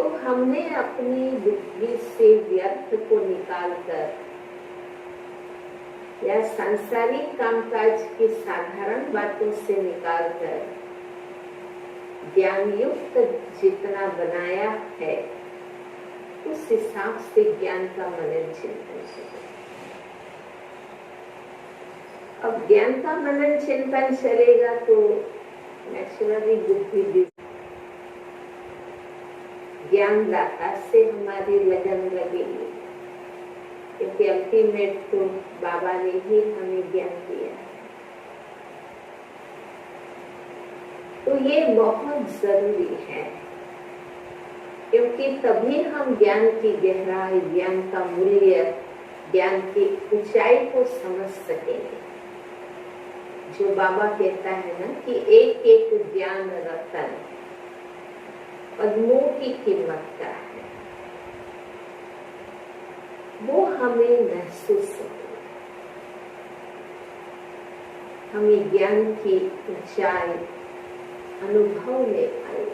तो हमने अपनी बुद्धि से व्यर्थ को निकालकर या सांसारिक कामकाज की साधारण बातों से निकालकर ज्ञान युक्त जितना बनाया है उस हिसाब से ज्ञान का मनन चिंतन चले। अब ज्ञान का मनन चिंतन चलेगा तो नेचुरली बुद्धि ज्ञान दाता से हमारी लगन लगेगी, क्योंकि अल्टीमेट तो बाबा ने ही हमें ज्ञान दिया है। तो ये बहुत जरूरी है, क्योंकि तभी हम ज्ञान की गहराई, ज्ञान का मूल्य, ज्ञान की ऊंचाई को समझ सकेंगे। जो बाबा कहता है ना कि एक एक ज्ञान रतन पद्मों की कीमत का है, वो हमें महसूस हो, हमें ज्ञान की ऊंचाई अनुभव में आए।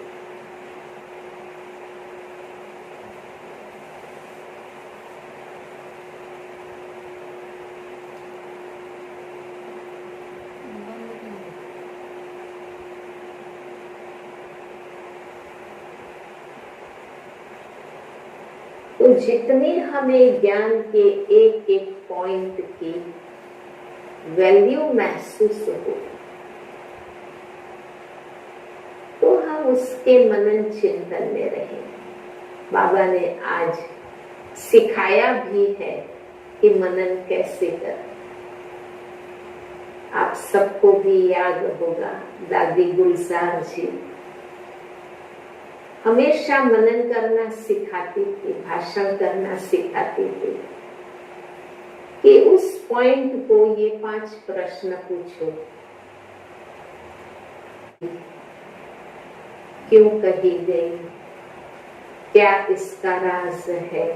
तो जितनी हमें ज्ञान के एक एक पॉइंट की वैल्यू महसूस हो, तो हम उसके मनन चिंतन में रहें। बाबा ने आज सिखाया भी है कि मनन कैसे करें। आप सबको भी याद होगा, दादी गुलजार जी हमेशा मनन करना सिखाती थी, भाषण करना सिखाती थी कि उस पॉइंट को ये 5 प्रश्न पूछो। क्यों कही गई, क्या इसका राज है।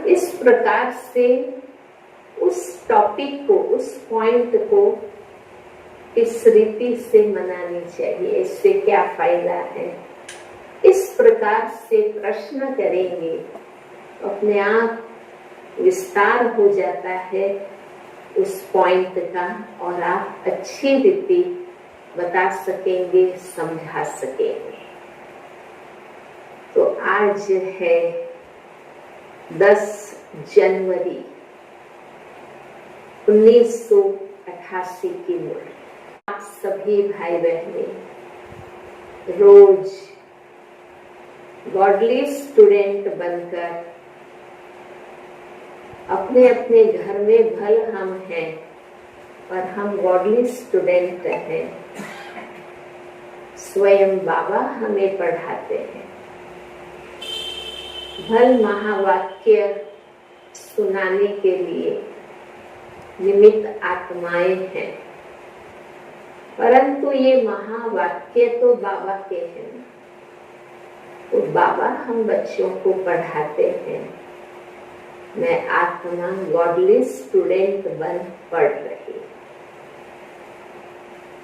इस प्रकार से उस टॉपिक को, उस पॉइंट को इस रीति से मनानी चाहिए। इससे क्या फायदा है, इस प्रकार से प्रश्न करेंगे, अपने आप विस्तार हो जाता है उस पॉइंट का, और आप अच्छी रीति बता सकेंगे, समझा सकेंगे। तो आज है 10 जनवरी 1988 की मुरली। आप सभी भाई बहने रोज गॉडली स्टूडेंट बनकर अपने अपने घर में भल हम हैं, पर हम गॉडली स्टूडेंट हैं। स्वयं बाबा हमें पढ़ाते हैं। भल महावाक्य सुनाने के लिए निमित्त आत्माएं हैं, परंतु ये महावाक्य तो बाबा के हैं। तो बाबा हम बच्चों को पढ़ाते हैं। मैं आत्मा गॉडली स्टूडेंट बन पढ़ रही।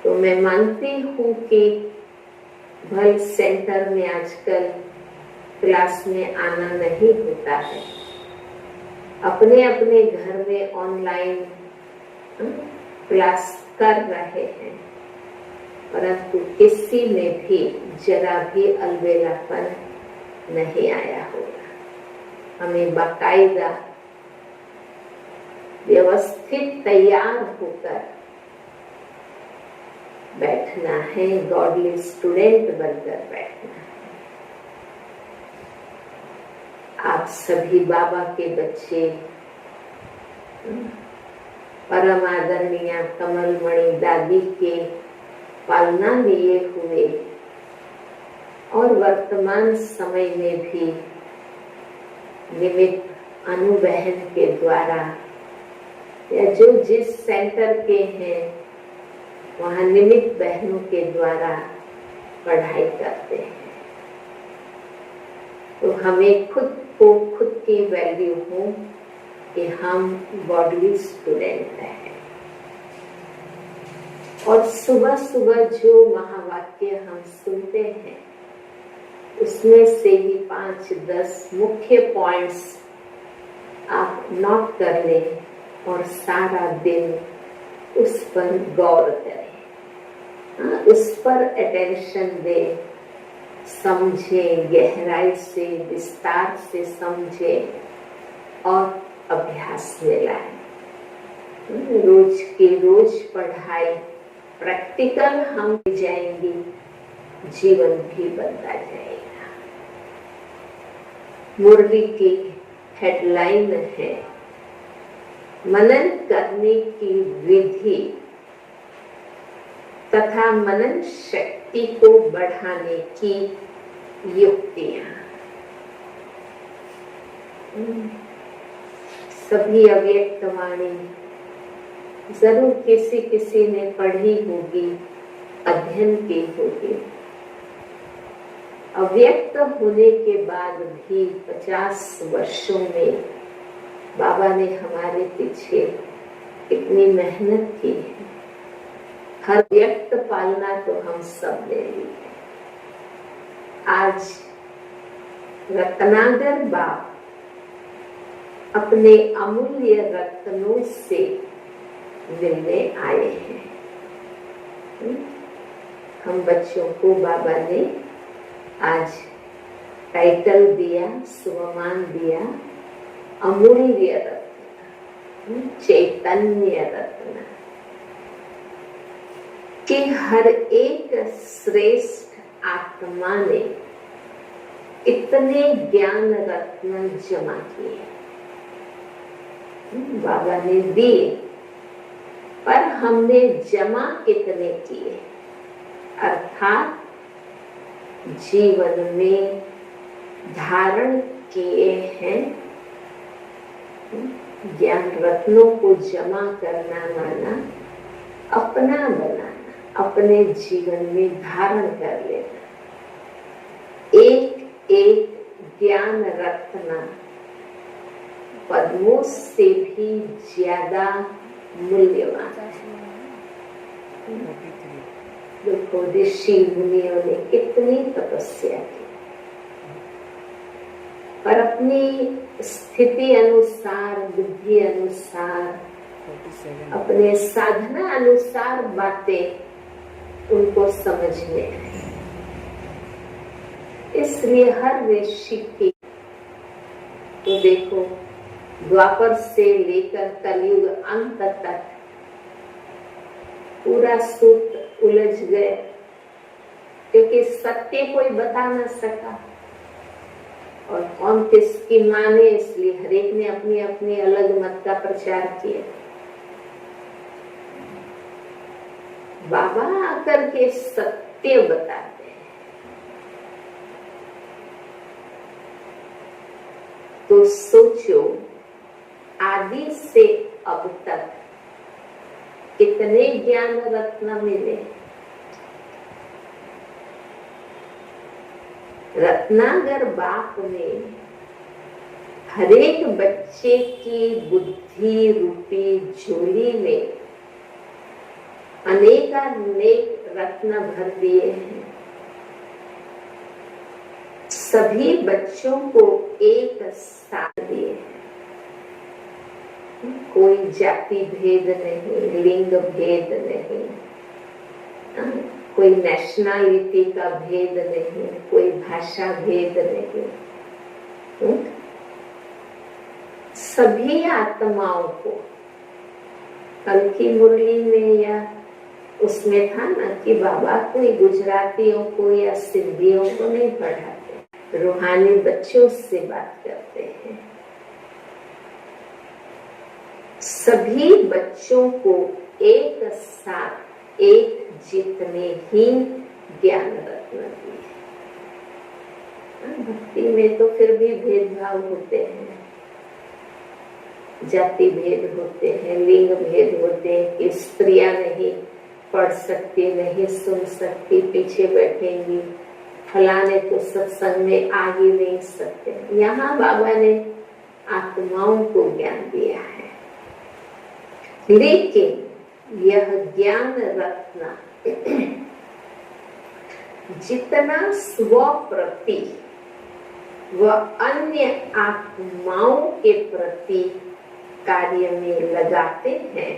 तो मैं मानती हूँ कि भल सेंटर में आजकल क्लास में आना नहीं होता है, अपने अपने घर में ऑनलाइन क्लास कर रहे हैं, परंतु किसी में भी जरा भी अलबेलापन नहीं आया होगा। हमें बाकायदा व्यवस्थित तैयार होकर बैठना है, गॉडली स्टूडेंट बनकर बैठना है। आप सभी बाबा के बच्चे, परम आदरणीय कमलमणि दादी के पालना लिए हुए और वर्तमान समय में भी निमित्त अनु बहन के द्वारा या जो जिस सेंटर के हैं वहाँ निमित्त बहनों के द्वारा पढ़ाई करते हैं। तो हमें खुद को खुद की वैल्यू हो कि हम गॉडली स्टूडेंट हैं। और सुबह सुबह जो महावाक्य हम सुनते हैं उसमें से ही 5-10 मुख्य पॉइंट्स आप नोट कर लें और सारा दिन उस पर गौर करें, उस पर अटेंशन दें, समझें, गहराई से विस्तार से समझें और अभ्यास में लाएं। रोज की रोज पढ़ाई प्रैक्टिकल हम जाएंगे, जीवन भी बनता जाएगा। मुरली की हेडलाइन है मनन करने की विधि तथा मनन शक्ति को बढ़ाने की युक्तियां। सभी अव्यक्त वाणी जरूर किसी किसी ने पढ़ी होगी, अध्ययन की होगी। अव्यक्त होने के बाद भी 50 वर्षों में बाबा ने हमारे पीछे इतनी मेहनत की है। हर व्यक्त पालना तो हम सब ले ली है। आज रत्नागर बाप अपने अमूल्य रत्नों से मिलने आए हैं। हम बच्चों को बाबा ने आज टाइटल दिया, स्वमान दिया, अमूल्य रत्न, चैतन्य रत्न, कि हर एक श्रेष्ठ आत्मा ने इतने ज्ञान रत्न जमा किए, बाबा ने दिए, पर हमने जमा कितने किए, अर्थात जीवन में धारण किए हैं। ज्ञान रत्नों को जमा करना माना अपना बनाना, अपने जीवन में धारण कर लेना। एक एक ज्ञान रत्न पद्मों से भी ज्यादा मूल्यवान है। देखो ऋषि मुनियों ने कितनी तपस्या की, पर अपनी स्थिति अनुसार, बुद्धि अनुसार, अपने साधना अनुसार बातें उनको समझ में आई। इसलिए हर ऋषि की तो देखो द्वापर से लेकर कलयुग अंत तक पूरा सूत्र उलझ गए, क्योंकि सत्य कोई बता न सका और कौन किसकी माने, इसलिए हरेक ने अपनी अपनी अलग मत का प्रचार किया। बाबा आकर के सत्य बताते हैं, तो सोचो आदि से अब तक कितने ज्ञान रत्न मिले। रत्नागर बाप ने हरेक बच्चे की बुद्धि रूपी झोली में अनेकानेक रत्न भर दिए हैं। सभी बच्चों को एक साथ दिए हैं। कोई जाति भेद नहीं, लिंग भेद नहीं, कोई नेशनलिटी का भेद नहीं, कोई भाषा भेद नहीं। सभी आत्माओं को, कल की मुरली में या उसमें था ना कि बाबा कोई गुजरातियों को या सिंधियों को नहीं पढ़ाते, रूहानी बच्चों से बात करते हैं। सभी बच्चों को एक साथ एक जितने ही ज्ञान रत्न दिए। भक्ति में तो फिर भी भेदभाव होते हैं, जाति भेद होते हैं, लिंग भेद होते हैं कि स्त्रियां नहीं पढ़ सकती, नहीं सुन सकती, पीछे बैठेंगी, फलाने तो सत्संग में आ ही नहीं सकते। यहाँ बाबा ने आत्माओं को ज्ञान दिया है, लेकिन यह ज्ञान रत्न जितना स्व प्रति व अन्य आत्माओं के प्रति कार्य में लगाते हैं,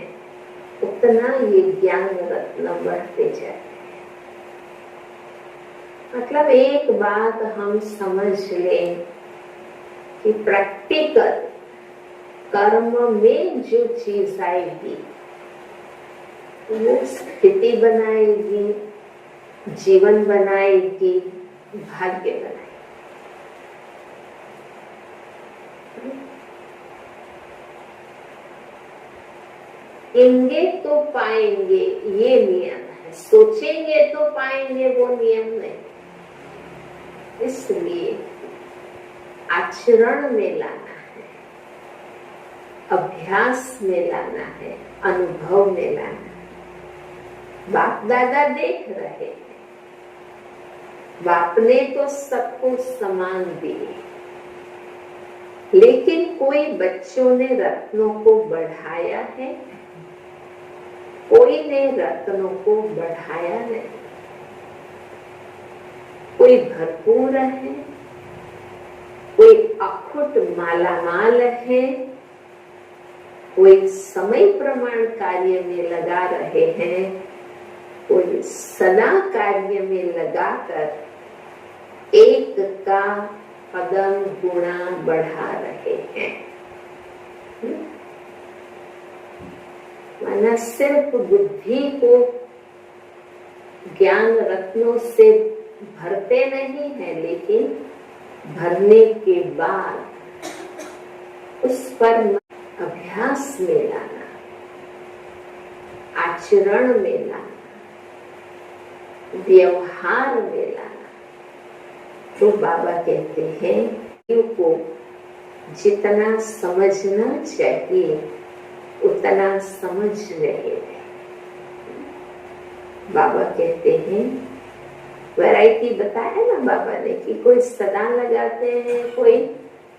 उतना ये ज्ञान रत्न बढ़ते जाते हैं। मतलब एक बात हम समझ लें कि प्रैक्टिकल कर्म में जो चीज आएगी वो स्थिति बनाएगी, जीवन बनाएगी, भाग्य बनाएगी। इंगे तो पाएंगे ये नियम है, सोचेंगे तो पाएंगे वो नियम नहीं। इसलिए आचरण में लाना है, अभ्यास में लाना है, अनुभव में लाना है। बाप दादा देख रहे हैं, बाप ने तो सबको समान दिए, लेकिन कोई बच्चों ने रत्नों को बढ़ाया है, कोई ने रत्नों को बढ़ाया नहीं। कोई भरपूर है, कोई अखुट मालामाल है, कोई समय प्रमाण कार्य में लगा रहे हैं, कोई सदा कार्य में लगाकर एक का पदम गुणा बढ़ा रहे हैं। माना सिर्फ बुद्धि को ज्ञान रत्नों से भरते नहीं है, लेकिन भरने के बाद उस पर अभ्यास में लाना, आचरण में लाना, व्यवहार में लाना। तो बाबा कहते हैं जीव को जितना समझना चाहिए उतना समझ रहे हैं। बाबा कहते हैं, वैरायटी बताया ना बाबा ने कि कोई सदा लगाते हैं, कोई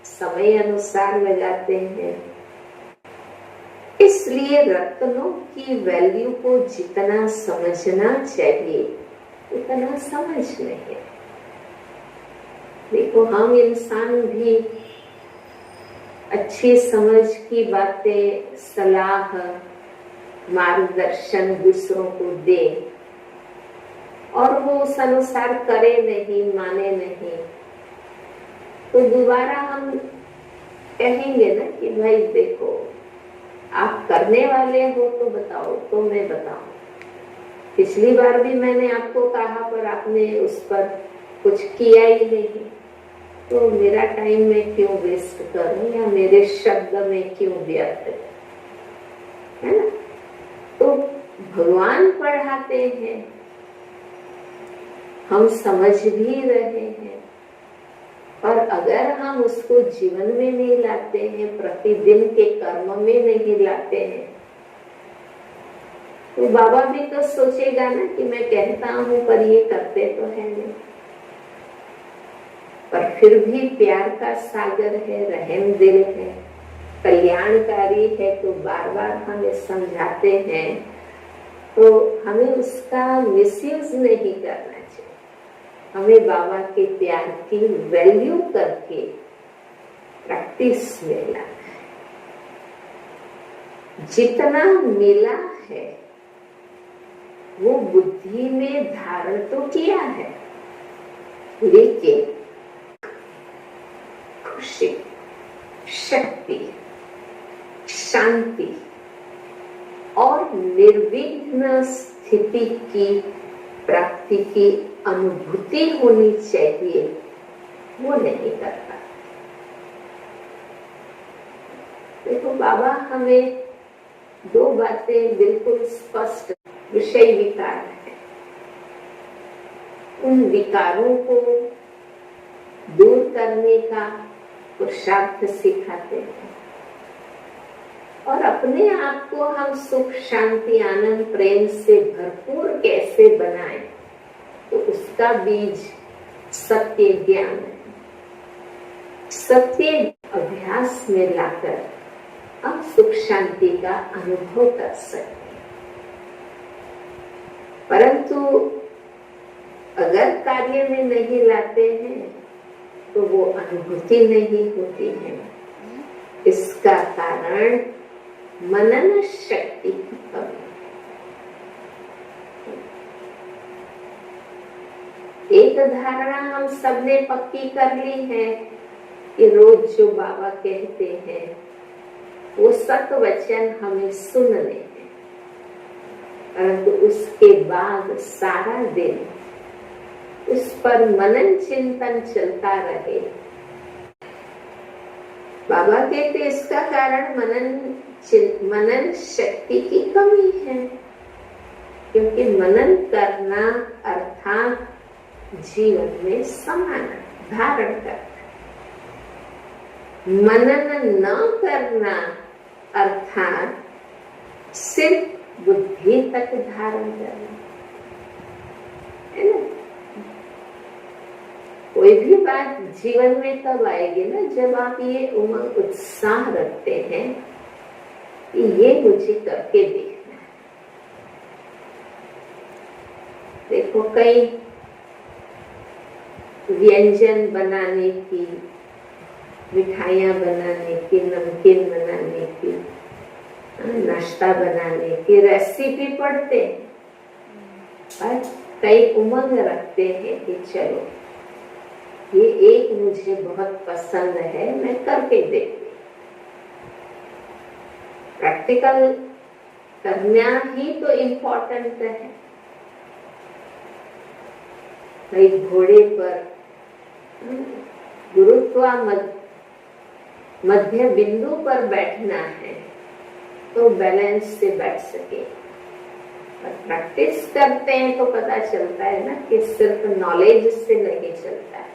समय अनुसार लगाते हैं। इसलिए रत्नों की वैल्यू को जितना समझना चाहिए उतना समझ नहीं। देखो, हम इंसान भी अच्छी समझ की बातें, सलाह, मार्गदर्शन दूसरों को दे और वो उस अनुसार करे नहीं, माने नहीं, तो दोबारा हम कहेंगे ना कि भाई देखो, आप करने वाले हो तो बताओ, तो मैं बताऊं। पिछली बार भी मैंने आपको कहा पर आपने उस पर कुछ किया ही नहीं, तो मेरा टाइम में क्यों वेस्ट करूं या मेरे शब्द में क्यों व्यर्थ, है ना। तो भगवान पढ़ाते हैं, हम समझ भी रहे हैं, और अगर हम उसको जीवन में नहीं लाते हैं, प्रतिदिन के कर्म में नहीं लाते हैं, तो बाबा भी तो सोचेगा ना कि मैं कहता हूं पर ये करते तो है नहीं। पर फिर भी प्यार का सागर है, रहम दिल है, कल्याणकारी है, तो बार बार हमें समझाते हैं, तो हमें उसका मिसयूज नहीं करना चाहिए। हमें बाबा के प्यार की वैल्यू करके प्रैक्टिस में लाना है। जितना मिला है वो बुद्धि में धारण तो किया है, लेकिन खुशी, शक्ति, शांति और निर्विघ्न स्थिति की प्राप्ति की अनुभूति होनी चाहिए, वो नहीं करता। देखो, बाबा हमें दो बातें बिल्कुल स्पष्ट, विषय विकार है, उन विकारों को दूर करने का पुरुषार्थ सिखाते हैं, और अपने आप को हम सुख, शांति, आनंद, प्रेम से भरपूर कैसे बनाएं, तो उसका बीज सत्य ज्ञान है। सत्य अभ्यास में लाकर हम सुख शांति का अनुभव कर सकते हैं। परंतु अगर कार्य में नहीं लाते हैं तो वो अनुभूति नहीं होती है। इसका कारण मनन शक्ति की कमी। एक धारणा हम सबने पक्की कर ली है कि रोज जो बाबा कहते हैं वो सत वचन हमें सुनने हैं, परंतु उसके बाद सारा दिन उस पर मनन चिंतन चलता रहे। बाबा कहते इसका कारण मनन शक्ति की कमी है, क्योंकि मनन करना अर्थात जीवन में समान धारण करना, मनन न करना अर्थात सिर्फ बुद्धि तक धारण करना, है ना। कोई भी बात जीवन में तब आएगी ना जब आप ये उमंग उत्साह रखते हैं कि ये मुझे करके देखना है। देखो कई व्यंजन बनाने की, मिठाइयाँ बनाने की, नमकीन बनाने की, नाश्ता बनाने की रेसिपी पढ़ते हैं और कई उमंग रखते हैं कि चलो ये एक मुझे बहुत पसंद है, मैं करके देखती। प्रैक्टिकल करना ही तो इम्पोर्टेंट है। एक घोड़े पर गुरुत्वा मध्य बिंदु पर बैठना है तो बैलेंस से बैठ सके। और प्रैक्टिस करते हैं तो पता चलता है ना कि सिर्फ नॉलेज से नहीं चलता है,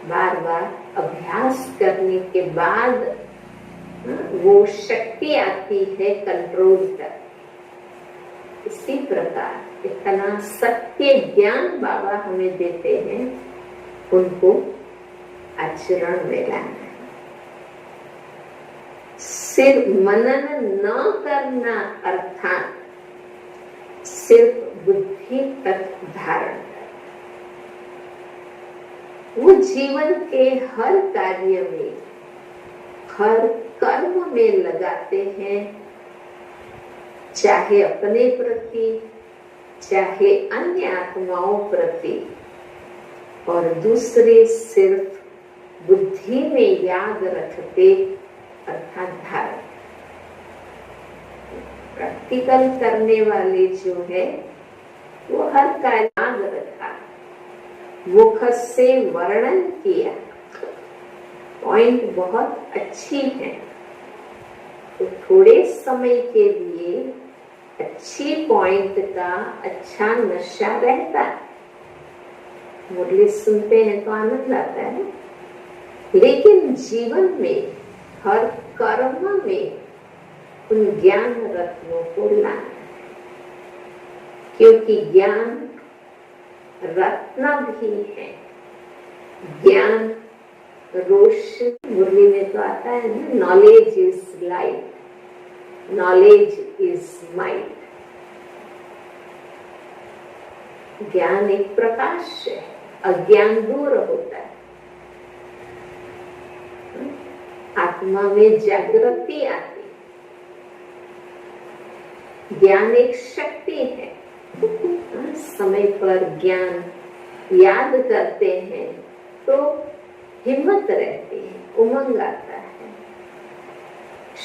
बार बार अभ्यास करने के बाद वो शक्ति आती है कंट्रोल कर। इसी प्रकार इतना सत्य ज्ञान बाबा हमें देते हैं, उनको आचरण में लाना है। सिर्फ मनन न करना अर्थात सिर्फ बुद्धि तक धारण करना। वो जीवन के हर कार्य में, हर कर्म में लगाते हैं, चाहे अपने प्रति चाहे अन्य आत्माओं प्रति, और दूसरे सिर्फ बुद्धि में याद रखते अर्थात धारण। प्रैक्टिकल करने वाले जो है वो हर कार्य याद रखा, मुख से वर्णन किया, पॉइंट बहुत अच्छी है, तो थोड़े समय के लिए अच्छी पॉइंट का अच्छा नशा रहता है। मुरली सुनते हैं तो आनंद आता है, लेकिन जीवन में हर कर्म में उन ज्ञान रत्नों को लाना है, क्योंकि ज्ञान रत्न भी है। ज्ञान रोशनी, मुरली में तो आता है ना, knowledge is light, knowledge is might. ज्ञान एक प्रकाश है, अज्ञान दूर होता है, आत्मा में जागृति आती। ज्ञान एक शक्ति है, समय पर ज्ञान याद करते हैं तो हिम्मत रहती है, उमंग आता है,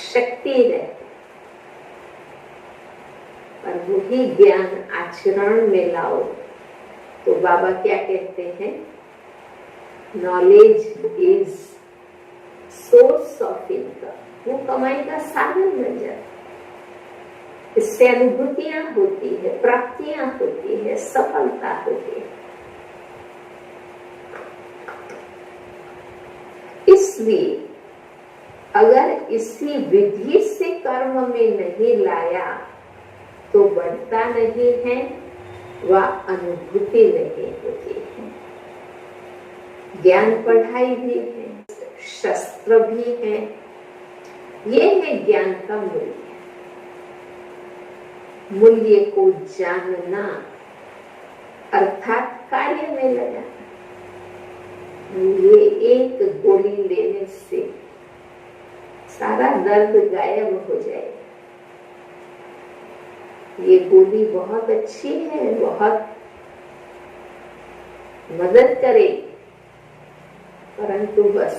शक्ति रहती है। और वही ज्ञान आचरण में लाओ तो बाबा क्या कहते हैं, knowledge is source of income. वो कमाई का साधन बन जाता है, इससे अनुभूतियां होती है, प्राप्तियां होती है, सफलता होती है। इसलिए अगर इसी विधि से कर्म में नहीं लाया तो बढ़ता नहीं है, वह अनुभूति नहीं होती है। ज्ञान पढ़ाई भी है, शस्त्र भी है, ये है ज्ञान का मूल्य। मूल्य को जानना अर्थात कार्य में लगा। ये एक गोली लेने से सारा दर्द गायब हो जाएगा। ये गोली बहुत अच्छी है, बहुत मदद करेगी, परंतु बस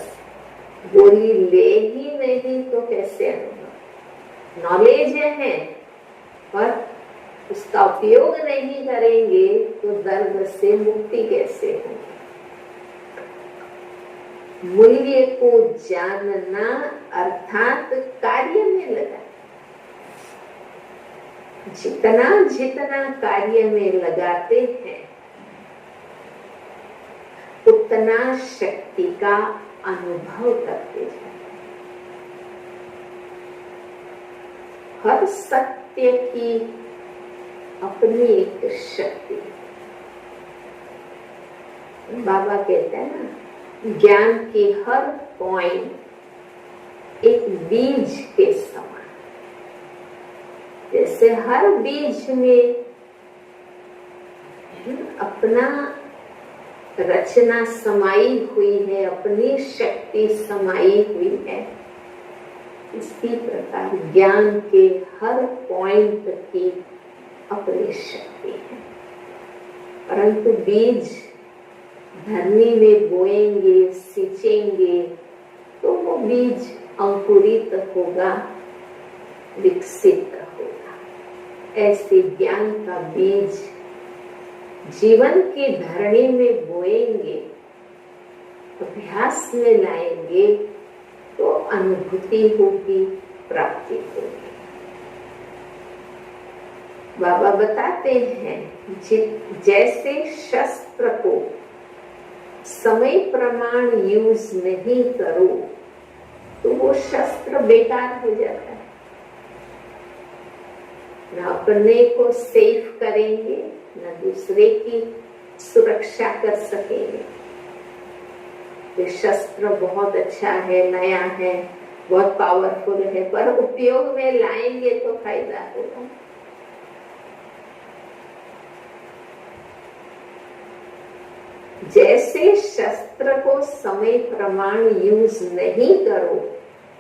गोली ले ही नहीं तो कैसे अनुभव। नॉलेज है पर उसका उपयोग नहीं करेंगे तो दर्द से मुक्ति कैसे होगी। मूल्य को जानना अर्थात कार्य में लगा। जितना जितना कार्य में लगाते हैं उतना शक्ति का अनुभव करते हैं। हर सत्य की अपनी एक शक्ति। बाबा कहते हैं ना, ज्ञान के हर पॉइंट एक बीज के समान। जैसे हर बीज में अपना रचना समाई हुई है, अपनी शक्ति समाई हुई है, इसी प्रकार ज्ञान के हर पॉइंट की अपनी शक्ति है। परंतु बीज धरनी में बोएंगे, सींचेंगे तो वो बीज अंकुरित होगा, विकसित होगा। ऐसे ज्ञान का बीज जीवन की धरनी में बोएंगे, अभ्यास में लाएंगे तो अनुभूति होगी, प्राप्ति होगी। बाबा बताते हैं जैसे शस्त्र को समय प्रमाण यूज नहीं करो तो वो शस्त्र बेकार हो जाता है। न अपने को सेफ करेंगे, न दूसरे की सुरक्षा कर सकेंगे। ये शस्त्र बहुत अच्छा है, नया है, बहुत पावरफुल है, पर उपयोग में लाएंगे तो फायदा होगा। जैसे शस्त्र को समय प्रमाण यूज नहीं करो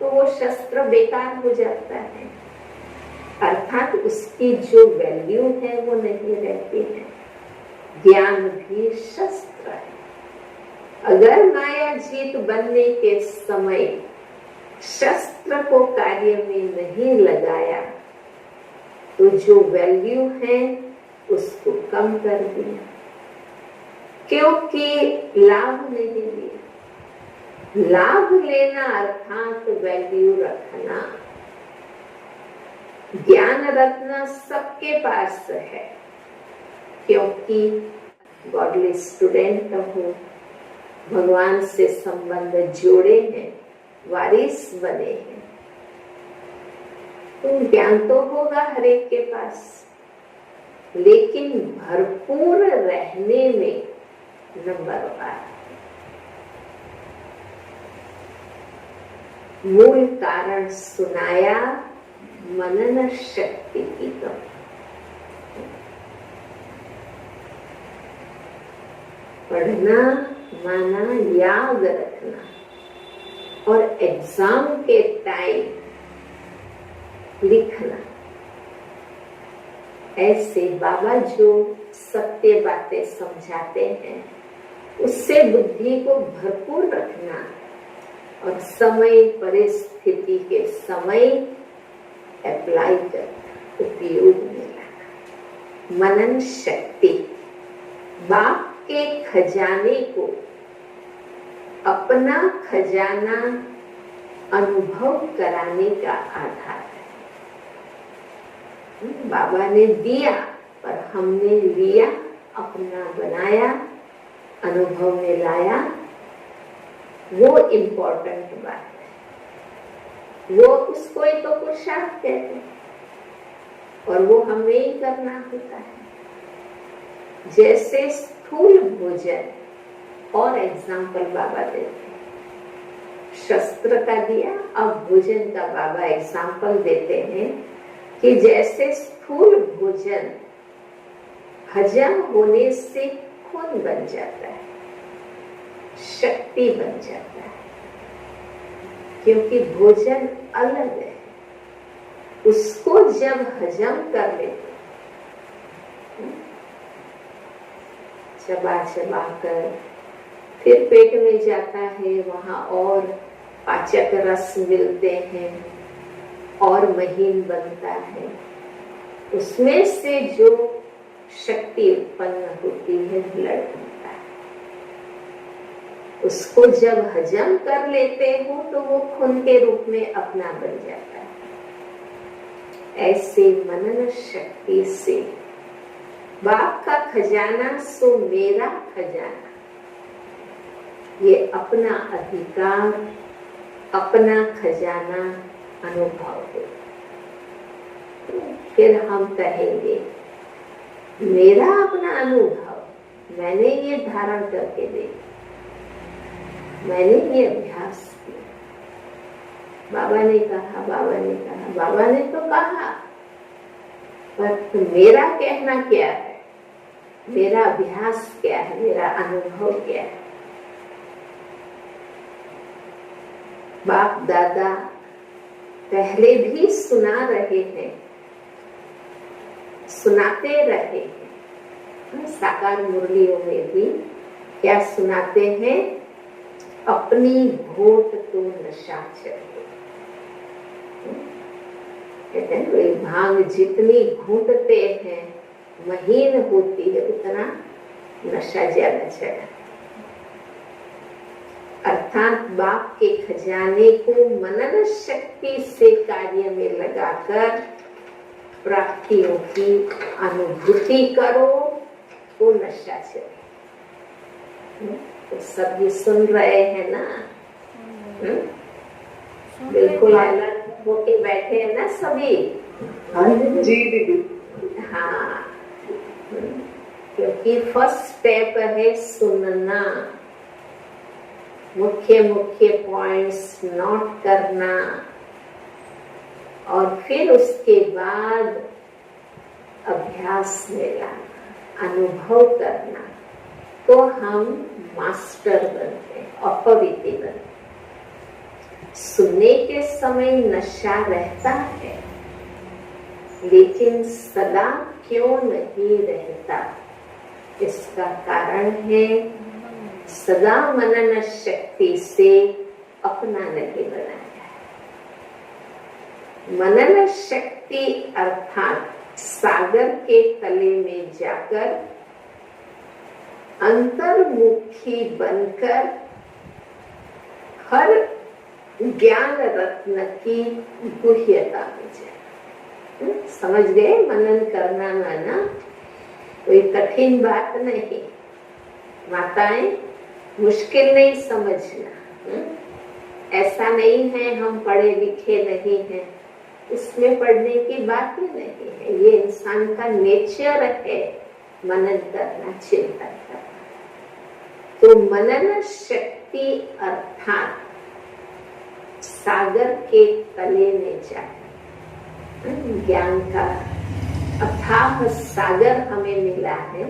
तो वो शस्त्र बेकार हो जाता है, अर्थात उसकी जो वैल्यू है वो नहीं रहती है। ज्ञान भी शस्त्र है। अगर माया जीत बनने के समय शस्त्र को कार्य में नहीं लगाया तो जो वैल्यू है उसको कम कर दिया, क्योंकि लाभ नहीं लिया। लाभ लेना अर्थात वैल्यू रखना। ज्ञान रखना सबके पास है, क्योंकि गॉडली स्टूडेंट हो, भगवान से संबंध जोड़े हैं, वारिस बने हैं, तो ज्ञान तो होगा हर एक के पास, लेकिन भरपूर रहने में नंबर 1 मूल कारण सुनाया, मनन शक्ति की कमी। पढ़ना माना याद रखना, और एग्जाम के टाइम लिखना। ऐसे बाबा जो सत्य बातें समझाते हैं उससे बुद्धि को भरपूर रखना और समय परिस्थिति के समय अप्लाई करना, उपयोग में लाना। मनन शक्ति बाप के खजाने को अपना खजाना अनुभव कराने का आधार है। बाबा ने दिया पर हमने लिया, अपना बनाया, अनुभव में लाया, वो इम्पोर्टेंट बात है। वो उसको ही तो पुरुषार्थ कहते हैं और वो हमें ही करना होता है। जैसे स्थूल भोजन और एग्जाम्पल बाबा देते हैं, शस्त्र का दिया, अब भोजन का बाबा एग्जाम्पल देते हैं कि जैसे स्थूल भोजन हजम होने से खून बन जाता है, शक्ति बन जाता है, क्योंकि भोजन अलग है। उसको जब हजम कर लेते, चबा चबा कर फिर पेट में जाता है, वहां और पाचक रस मिलते हैं और महीन बनता है। उसमें से जो शक्ति उत्पन्न होती है, ब्लड बनता है। उसको जब हजम कर लेते हो तो वो खून के रूप में अपना बन जाता है। ऐसे मनन शक्ति से बाप का खजाना सो मेरा खजाना, ये अपना अधिकार, अपना खजाना अनुभव है। फिर हम कहेंगे मेरा अपना अनुभव, मैंने ये धारण करके देखा, मैंने ये अभ्यास किया। बाबा ने कहा, बाबा ने कहा, बाबा ने तो कहा, पर मेरा कहना क्या है, मेरा अभ्यास क्या है, मेरा अनुभव क्या है। बाप दादा पहले भी सुना रहे हैं, सुनाते रहे हैं। साकार मुरलियों में भी क्या सुनाते हैं, अपनी घोट तो नशा चढ़े। कहते हैं कोई भांग जितनी घूंटते हैं महीन होती है, उतना नशा ज्यादा चढ़ा। अर्थात बाप के खजाने को मनन शक्ति से कार्य में लगाकर प्राप्तियों की अनुभूति करो तो नशा चले। तो सब ये सुन रहे हैं ना? बिल्कुल अलग होके बैठे हैं ना सभी? जी दीदी। हाँ, क्योंकि फर्स्ट स्टेप है सुनना, मुख्य मुख्य पॉइंट्स नोट करना, और फिर उसके बाद अभ्यास में लाना, अनुभव करना, तो हम मास्टर बनते हैं, अपवित्र बनते हैं। सुनने के समय नशा रहता है, लेकिन सदा क्यों नहीं रहता? इसका कारण है सदा मनन शक्ति से अपना नहीं बनाया। मनन शक्ति अर्थात सागर के तले में जाकर अंतर्मुखी बनकर हर ज्ञान रत्न की गुह्यता में जाए। समझ गए? मनन करना माना कोई कठिन बात नहीं। माताएं, मुश्किल नहीं समझना। ऐसा नहीं है हम पढ़े लिखे नहीं हैं, इसमें पढ़ने की बात ही नहीं है। ये इंसान का नेचर है मनन करना, चिंतन करना। तो मनन शक्ति अर्थात सागर के तले में जाकर ज्ञान का अथाह सागर हमें मिला है,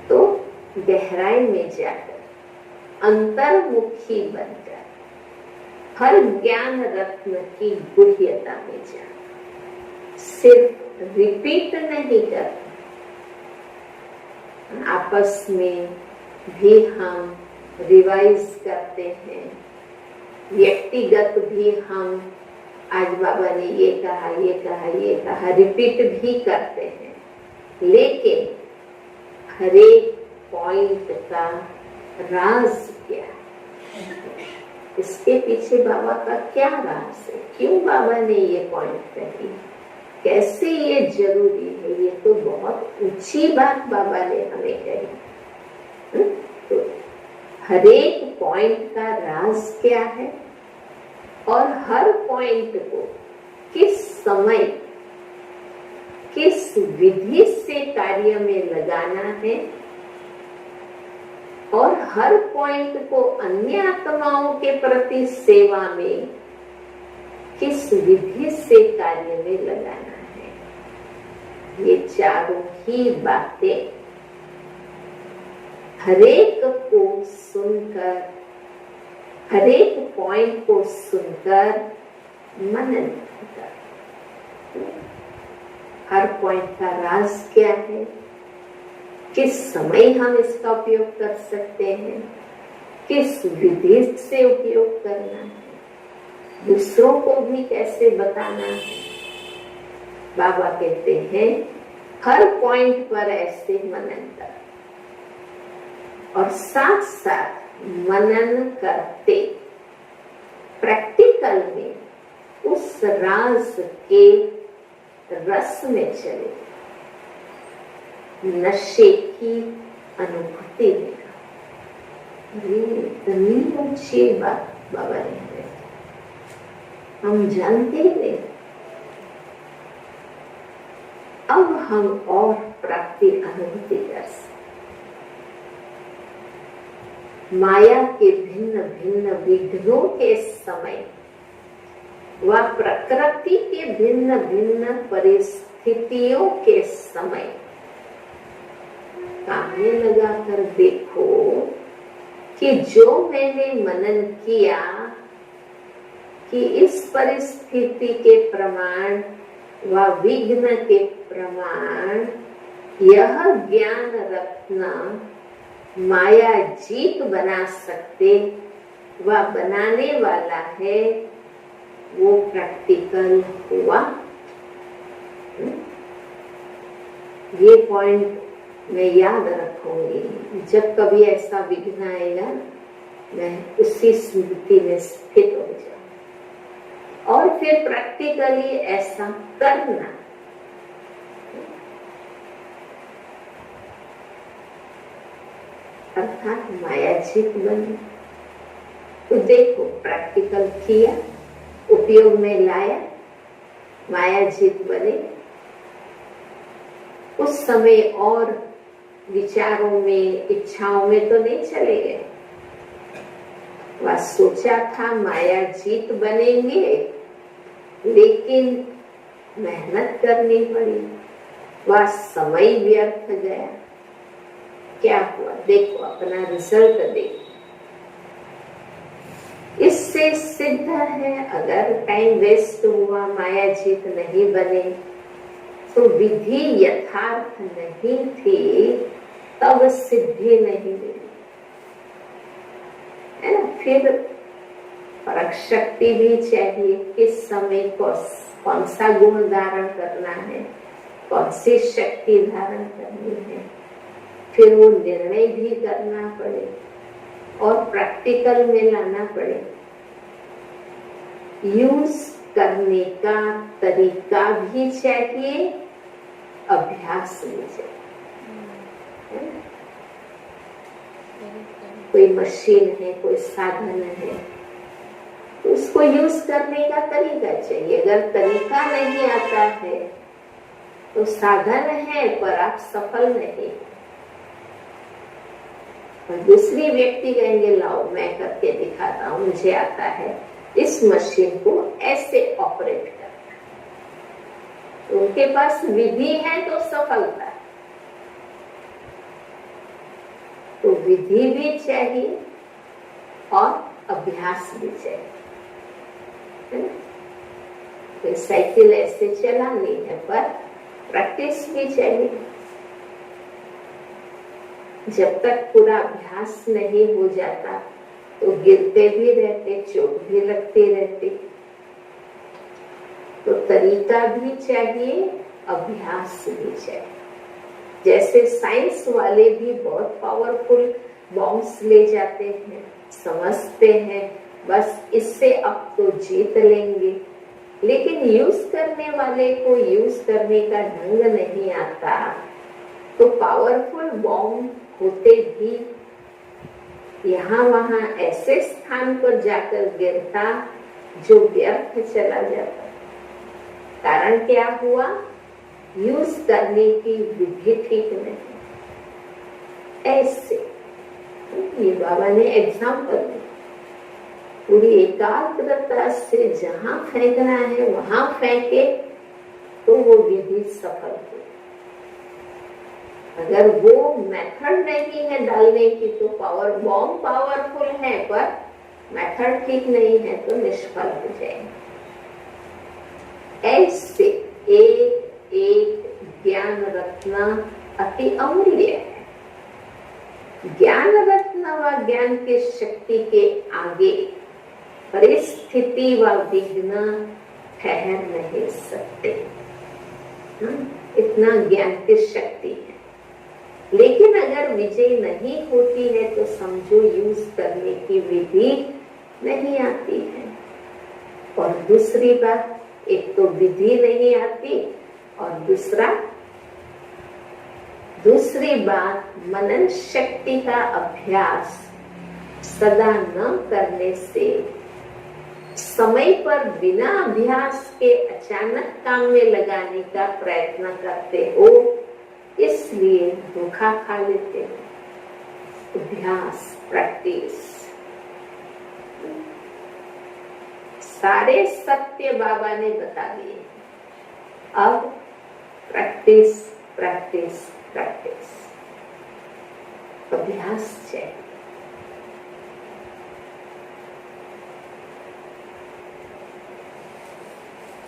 तो गहराई में जाकर अंतर्मुखी बनकर हर ज्ञान रत्न की गुह्यता में जाकर सिर्फ रिपीट नहीं करते, आपस में भी हम रिवाइज करते हैं, व्यक्तिगत भी हम आज बाबा ने ये कहा, ये कहा, ये कहा, रिपीट भी करते हैं। लेकिन हर एक पॉइंट का राज क्या है, इसके पीछे बाबा का क्या राज है, क्यों बाबा ने ये पॉइंट कही, कैसे ये जरूरी है, ये तो बहुत ऊंची बात बाबा ने हमें कही। तो हर एक पॉइंट का राज क्या है और हर पॉइंट को किस समय किस विधि से कार्य में लगाना है और हर पॉइंट को अन्य आत्माओं के प्रति सेवा में किस विधि से कार्य में लगाना है, ये चारों ही बातें हरेक को सुनकर, हरेक पॉइंट को सुनकर मनन कर। हर पॉइंट का राज क्या है, किस समय हम इसका उपयोग कर सकते हैं, किस विधि से उपयोग करना है, दूसरों को भी कैसे बताना है। बाबा कहते हैं हर पॉइंट पर ऐसे मनन कर, और साथ साथ मनन करते प्रैक्टिकल में उस राज के रस में चले, नशे की अनुभूति में। इतनी ऊंची बात बाबा ने, हम जानते ही नहीं। अब हम और प्राप्ति अनुभूति कर सकते। माया के भिन्न भिन्न विघ्नों के समय व प्रकृति के भिन्न भिन्न परिस्थितियों के समय कान लगाकर देखो कि जो मैंने मनन किया कि इस परिस्थिति के प्रमाण व विघ्न के प्रमाण यह ज्ञान रखना माया जीत बना सकते व बनाने वाला है, वो प्रैक्टिकल हुआ। ये पॉइंट मैं याद रखूंगी। जब कभी ऐसा विघ्न आएगा मैं उसी स्मृति में स्थित हो जाऊं और फिर प्रैक्टिकली ऐसा करना। अर्थात माया जीत बनी। तो देखो प्रैक्टिकल किया, उपयोग में लाया, माया जीत बने। उस समय और विचारों में, इच्छाओं में तो नहीं चले गए। वह सोचा था माया जीत बनेंगे, लेकिन मेहनत करनी पड़ी, वह समय व्यर्थ गया। क्या हुआ देखो, अपना रिजल्ट देखो। इससे सिद्ध है अगर टाइम वेस्ट हुआ, माया जीत नहीं बने, तो विधि यथार्थ नहीं थी, तब सिद्धि नहीं मिली, है ना। फिर परख शक्ति भी चाहिए, किस समय कौन सा गुण धारण करना है, कौन सी शक्ति धारण करनी है। फिर वो निर्णय भी करना पड़े और प्रैक्टिकल में लाना पड़े। यूज करने का तरीका भी चाहिए, अभ्यास भी चाहिए। कोई मशीन है, कोई साधन है, उसको यूज करने का तरीका चाहिए। अगर तरीका नहीं आता है तो साधन है पर आप सफल नहीं। और दूसरी व्यक्ति कहेंगे लाओ मैं करके दिखाता हूँ, मुझे आता है इस मशीन को ऐसे ऑपरेट करना। तो उनके पास विधि है तो सफलता है। तो विधि भी चाहिए और अभ्यास भी चाहिए, है ना। तो साइकिल ऐसे चलानी है पर प्रैक्टिस भी चाहिए। जब तक पूरा अभ्यास नहीं हो जाता तो गिरते भी रहते, चोट भी लगती रहती। तो तरीका भी चाहिए, अभ्यास भी चाहिए। जैसे साइंस वाले भी बहुत पावरफुल बॉम्ब्स ले जाते हैं, समझते हैं बस इससे अब तो जीत लेंगे, लेकिन यूज करने वाले को यूज करने का ढंग नहीं आता तो पावरफुल बॉम्ब होते भी यहाँ वहां ऐसे स्थान पर जाकर गिरता जो व्यर्थ चला जाता। कारण क्या हुआ, यूज करने की विधि ठीक नहीं। ऐसे ये बाबा ने एग्जाम्पल दी। पूरी एकाग्रता से जहां फेंकना है वहां फेंके तो वो विधि सफल हो। अगर वो मेथड नहीं है डालने की तो पावर बॉम्ब पावरफुल है पर मेथड ठीक नहीं है तो निष्फल हो जाएंगे। ऐसे एक एक ज्ञान रत्न अति अमूल्य है। ज्ञान रत्न व ज्ञान की शक्ति के आगे परिस्थिति व विघ्न ठहर नहीं सकते। इतना ज्ञान की शक्ति है। लेकिन अगर विजय नहीं होती है तो समझो यूज करने की विधि नहीं आती है। और दूसरी बात, एक तो विधि नहीं आती और दूसरी बात मनन शक्ति का अभ्यास सदा न करने से समय पर बिना अभ्यास के अचानक काम में लगाने का प्रयत्न करते हो, इसलिए धोखा खा लेते हो। अभ्यास, प्रैक्टिस, सारे सत्य बाबा ने बता दिए। अब प्रैक्टिस प्रैक्टिस प्रैक्टिस, अभ्यास चाहिए।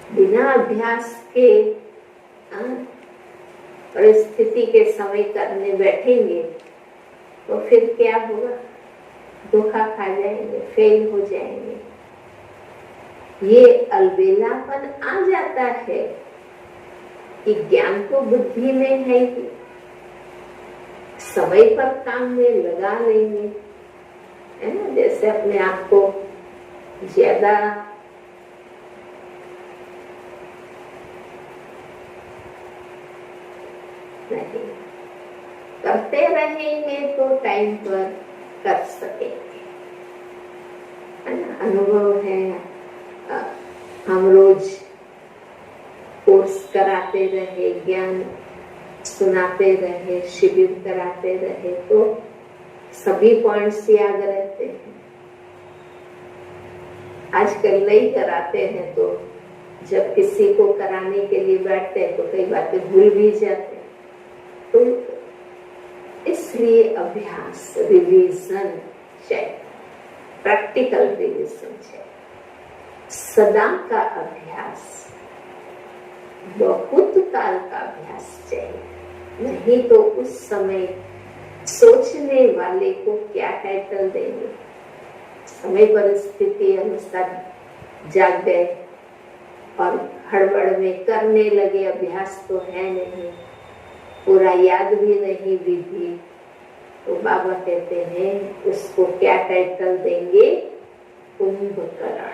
बिना अभ्यास के परिस्थिति के समय करने बैठेंगे तो फिर क्या होगा? धोखा खा जाएंगे, फेल हो जाएंगे। ये अलबेलापन आ जाता है कि ज्ञान तो बुद्धि में है ही, समय पर काम में लगा लेंगे, है ना। जैसे अपने आप को ज्यादा नहीं करते रहेंगे तो टाइम पर कर सकेंगे, है ना। अनुभव है, हम रोज कोर्स कराते रहे, ज्ञान सुनाते रहे, शिविर कराते रहे तो सभी पॉइंट्स याद रहते हैं। आजकल नहीं कराते हैं तो जब किसी को कराने के लिए बैठते हैं तो कई बातें भूल भी जाते हैं। तो इसलिए अभ्यास, रिवीजन चाहिए, प्रैक्टिकल रिवीजन चाहिए, सदा का अभ्यास, बहुत काल का अभ्यास चाहिए। नहीं तो उस समय सोचने वाले को क्या टाइटल देंगे? समय परिस्थिति अनुसार जाग गए और हड़बड़ में करने लगे, अभ्यास तो है नहीं, पूरा याद भी नहीं विधि, तो बाबा कहते हैं उसको क्या टाइटल देंगे? कुंभकर्ण।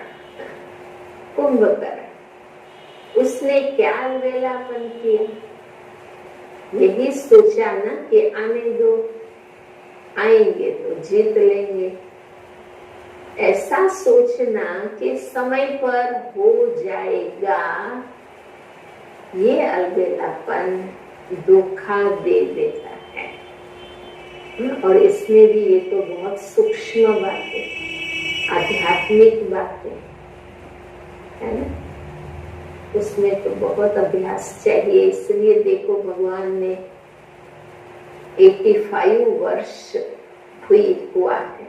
कुंभकर्ण, उसने क्या अलबेलापन किया? यही सोचा ना कि आने दो, आएंगे तो जीत लेंगे। ऐसा सोचना कि समय पर हो जाएगा, ये अलबेलापन धोखा दे देता है। और इसमें भी ये तो बहुत सूक्ष्म बातें, आध्यात्मिक बातें है ना, उसमें तो बहुत अभ्यास चाहिए। इसलिए देखो भगवान ने 85 वर्ष हुआ है,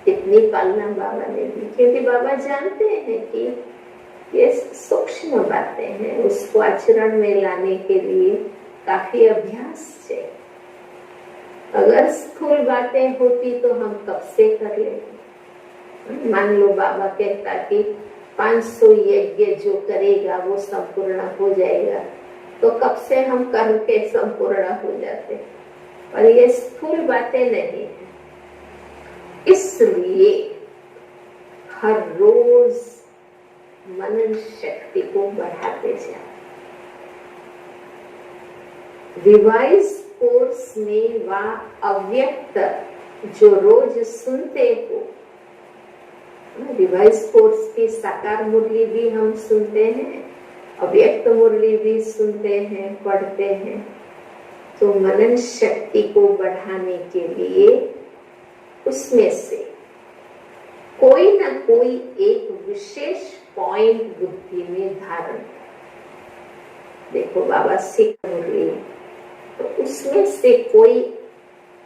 इतनी पालना बाबा ने दी, क्योंकि बाबा जानते हैं कि ये सूक्ष्म बातें हैं, उसको आचरण में लाने के लिए काफी अभ्यास चाहिए। अगर स्थूल बातें होती तो हम कब से कर लेते। मान लो बाबा कहता कि 500 यज्ञ जो करेगा वो संपूर्ण हो जाएगा, तो कब से हम करके संपूर्ण हो जाते। और ये स्थूल बातें नहीं है, इसलिए हर रोज मनन शक्ति को बढ़ाते जाए। रिवाइज कोर्स में व अव्यक्त जो रोज सुनते हो, रिवाइज कोर्स की साकार मुरली भी हम सुनते हैं, अव्यक्त मुरली भी सुनते हैं, पढ़ते हैं। तो मनन शक्ति को बढ़ाने के लिए उसमें से कोई ना कोई एक विशेष पॉइंट बुद्धि में धारण। देखो बाबा सिख मुरली तो उसमें से कोई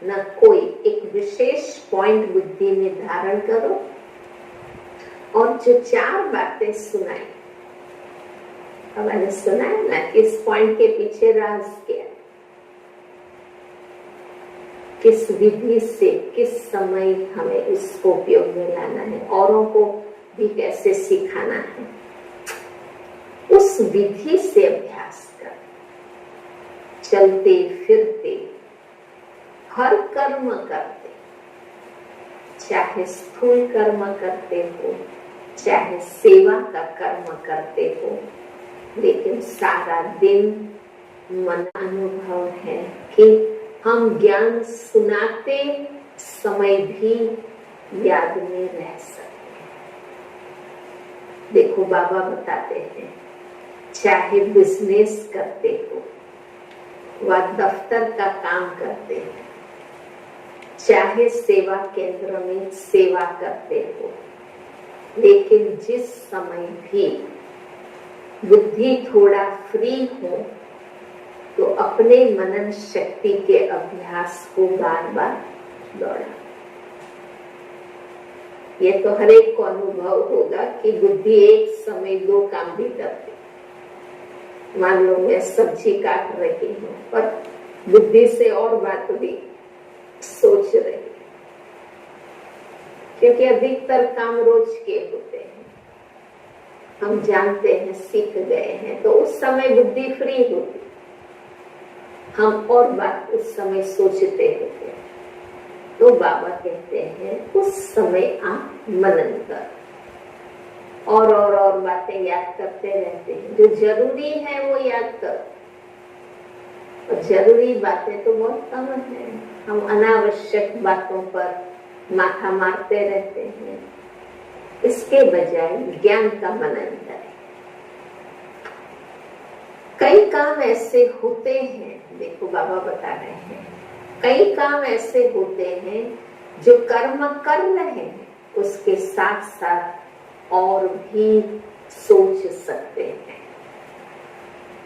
न कोई एक विशेष पॉइंट बुद्धि में धारण करो और जो 4 बातें सुनाई, अब मैंने सुना है ना कि इस पॉइंट के पीछे राज क्या है, किस विधि से किस समय हमें इसको उपयोग में लाना है, औरों को भी कैसे सिखाना है, उस विधि से अभ्यास कर। चलते फिरते हर कर्म करते, चाहे स्थूल कर्म करते हो चाहे सेवा का कर्म करते हो, लेकिन सारा दिन मन अनुभव है कि हम ज्ञान सुनाते समय भी याद में रह सकते हैं। देखो बाबा बताते हैं, चाहे बिजनेस करते हो व दफ्तर का काम करते हो, चाहे सेवा केंद्र में सेवा करते हो, लेकिन जिस समय भी बुद्धि थोड़ा फ्री हो तो अपने मनन शक्ति के अभ्यास को बार बार दोहरा। ये तो हर एक को अनुभव होगा कि बुद्धि एक समय 2 काम भी करती। मान लो मैं सब्जी काट रही हूँ और बुद्धि से और बात भी सोच रही, क्योंकि अधिकतर काम रोज के होते हैं, हम जानते हैं, सीख गए हैं, तो उस समय बुद्धि फ्री होती, हम और बात उस समय सोचते होते। तो बाबा कहते हैं उस समय आप मनन कर और बातें याद करते रहते हैं। जो जरूरी है वो याद करो, और जरूरी बातें तो बहुत कम है। हम अनावश्यक बातों पर माथा मारते रहते हैं, इसके बजाय ज्ञान का मनन करें। कई काम ऐसे होते हैं, देखो बाबा बता रहे हैं, कई काम ऐसे होते हैं जो कर्म कर रहे हैं, उसके साथ साथ और भी सोच सकते हैं।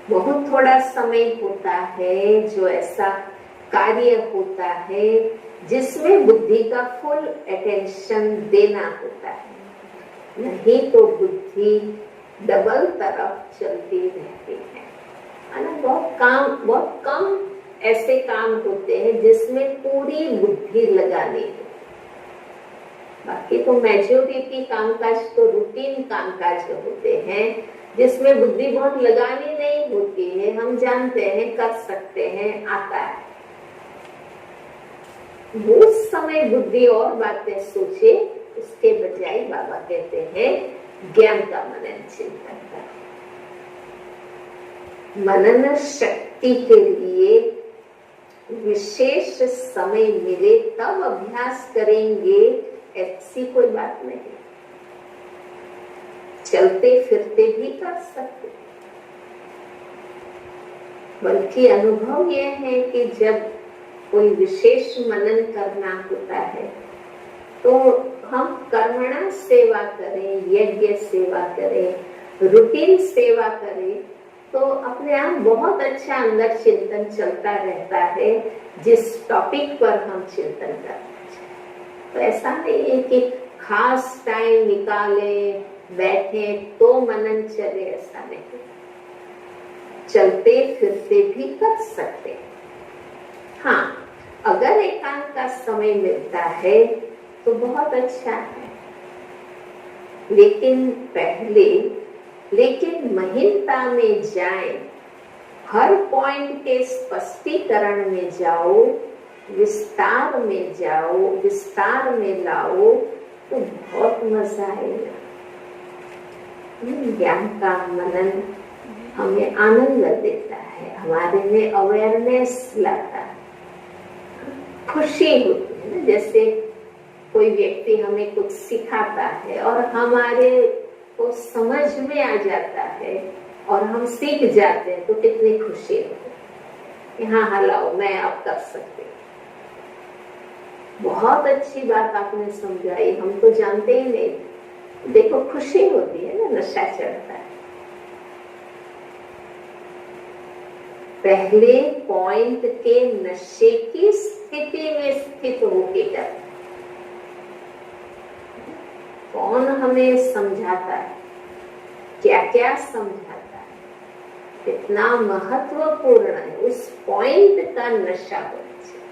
बहुत थोड़ा समय होता है जो ऐसा कार्य होता है जिसमें बुद्धि का फुल अटेंशन देना होता है, नहीं तो बुद्धि डबल तरफ चलती रहती है। बहुत कम ऐसे काम होते हैं जिसमें पूरी बुद्धि लगानी है। बाकी तो मेजॉरिटी कामकाज तो रूटीन कामकाज होते हैं जिसमें बुद्धि बहुत लगानी नहीं होती है, हम जानते हैं, कर सकते हैं, आता है। वो समय बुद्धि और बातें सोचे, उसके बजाय बाबा कहते हैं ज्ञान का मनन चिंतन कर। मनन शक्ति के लिए विशेष समय मिले तब अभ्यास करेंगे, ऐसी कोई बात नहीं। चलते फिरते भी कर सकते, बल्कि अनुभव यह है कि जब कोई विशेष मनन करना होता है तो हम कर्मणा सेवा करें, यज्ञ सेवा करें, रूटीन सेवा करें, तो अपने आप बहुत अच्छा अंदर चिंतन चलता रहता है जिस टॉपिक पर हम चिंतन करते हैं। तो ऐसा नहीं है कि खास टाइम निकाले बैठे तो मनन चले, ऐसा नहीं। चलते फिरते भी कर सकते। हाँ, अगर एकांत का समय मिलता है तो बहुत अच्छा है, लेकिन महीनता में जाए, हर पॉइंट के स्पष्टीकरण में जाओ, विस्तार में जाओ, विस्तार में लाओ तो बहुत मजा आएगा। ज्ञान का मनन हमें आनंद देता है, हमारे में अवेयरनेस लाता है, खुशी होती है ना। जैसे कोई व्यक्ति हमें कुछ सिखाता है और हमारे को समझ में आ जाता है और हम सीख जाते हैं तो कितनी खुशी होती है कि हाँ लाओ, मैं अब कर सकती हूँ। बहुत अच्छी बात आपने समझाई, हम तो जानते ही नहीं। देखो खुशी होती है ना, नशा चढ़ता है। पहले पॉइंट के नशे की स्थिति में स्थित होके करते। कौन हमें समझाता है, क्या क्या समझाता है, कितना महत्वपूर्ण है, उस पॉइंट का नशा होना चाहिए।